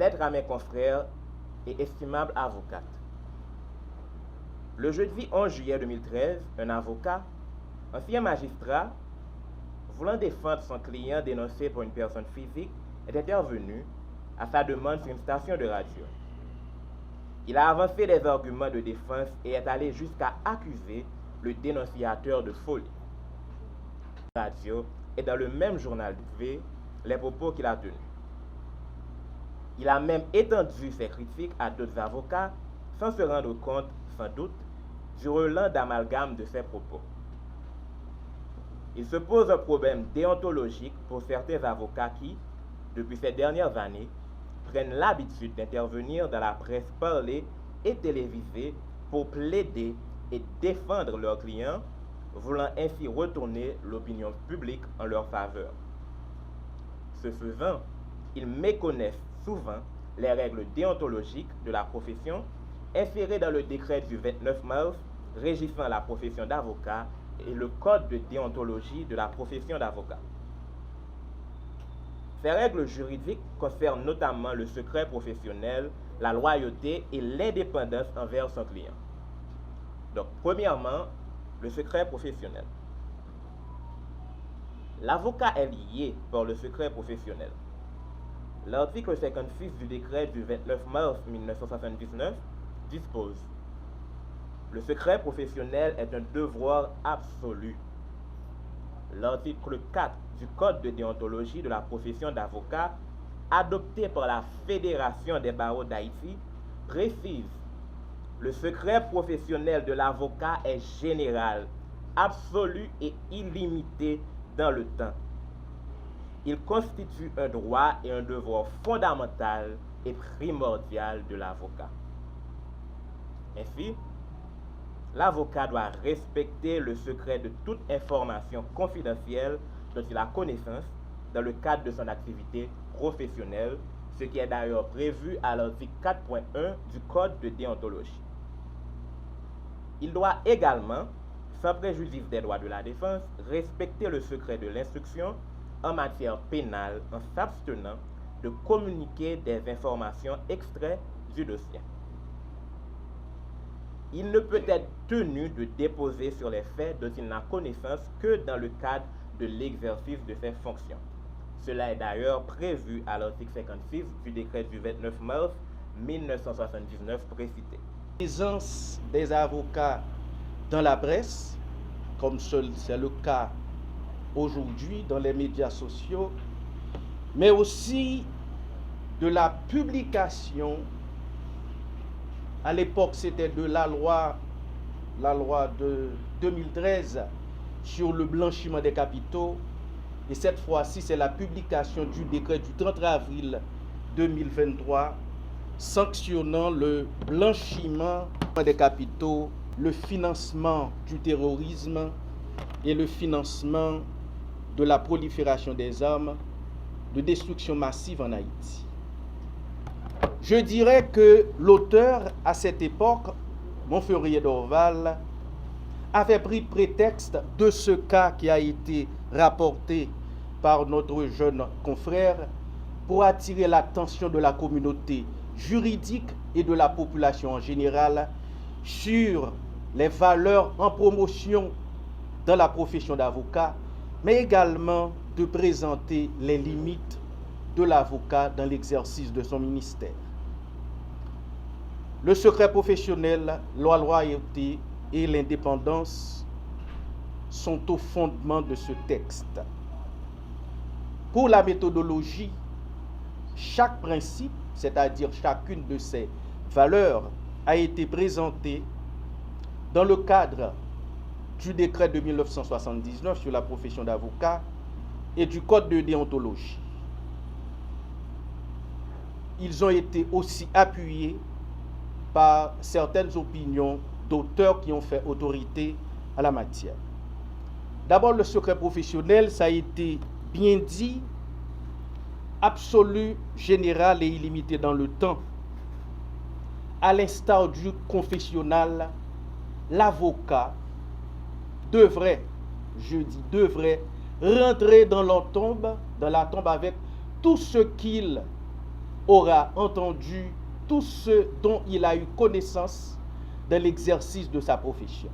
lettre à mes confrères et estimables avocates. Le jeudi 11 juillet 2013, un avocat, ancien magistrat, voulant défendre son client dénoncé pour une personne physique, est intervenu à sa demande sur une station de radio. Il a avancé des arguments de défense et est allé jusqu'à accuser le dénonciateur de folie. La radio et dans le même journal V les propos qu'il a tenus. Il a même étendu ses critiques à d'autres avocats sans se rendre compte, sans doute, du relent d'amalgame de ses propos. Il se pose un problème déontologique pour certains avocats qui, depuis ces dernières années, prennent l'habitude d'intervenir dans la presse parlée et télévisée pour plaider et défendre leurs clients, voulant ainsi retourner l'opinion publique en leur faveur. Ce faisant, ils méconnaissent souvent les règles déontologiques de la profession insérées dans le décret du 29 mars régissant la profession d'avocat et le code de déontologie de la profession d'avocat. Ces règles juridiques concernent notamment le secret professionnel, la loyauté et l'indépendance envers son client. Donc, premièrement, le secret professionnel. L'avocat est lié par le secret professionnel. L'article 56 du décret du 29 mars 1979 dispose: le secret professionnel est un devoir absolu. L'article 4 du Code de déontologie de la profession d'avocat, adopté par la Fédération des barreaux d'Haïti, précise: le secret professionnel de l'avocat est général, absolu et illimité dans le temps. Il constitue un droit et un devoir fondamental et primordial de l'avocat. Ainsi, l'avocat doit respecter le secret de toute information confidentielle dont il a connaissance dans le cadre de son activité professionnelle, ce qui est d'ailleurs prévu à l'article 4.1 du Code de déontologie. Il doit également, sans préjudice des droits de la défense, respecter le secret de l'instruction en matière pénale en s'abstenant de communiquer des informations extraites du dossier. Il ne peut être tenu de déposer sur les faits dont il n'a connaissance que dans le cadre de l'exercice de ses fonctions. Cela est d'ailleurs prévu à l'article 56 du décret du 29 mars 1979 précité. La présence des avocats dans la presse, comme c'est le cas aujourd'hui dans les médias sociaux, mais aussi de la publication. À l'époque, c'était de la loi de 2013 sur le blanchiment des capitaux. Et cette fois-ci, c'est la publication du décret du 30 avril 2023 sanctionnant le blanchiment des capitaux, le financement du terrorisme et le financement de la prolifération des armes de destruction massive en Haïti. Je dirais que l'auteur, à cette époque, Montferrier d'Orval, avait pris prétexte de ce cas qui a été rapporté par notre jeune confrère pour attirer l'attention de la communauté juridique et de la population en général sur les valeurs en promotion dans la profession d'avocat, mais également de présenter les limites de l'avocat dans l'exercice de son ministère. Le secret professionnel, la loyauté et l'indépendance sont au fondement de ce texte. Pour la méthodologie, chaque principe, c'est-à-dire chacune de ces valeurs, a été présenté dans le cadre du décret de 1979 sur la profession d'avocat et du code de déontologie. Ils ont été aussi appuyés par certaines opinions d'auteurs qui ont fait autorité à la matière. D'abord, le secret professionnel, ça a été bien dit, absolu, général et illimité dans le temps. À l'instar du confessionnal, l'avocat devrait, je dis devrait, rentrer dans la tombe avec tout ce qu'il aura entendu tout ce dont il a eu connaissance dans l'exercice de sa profession.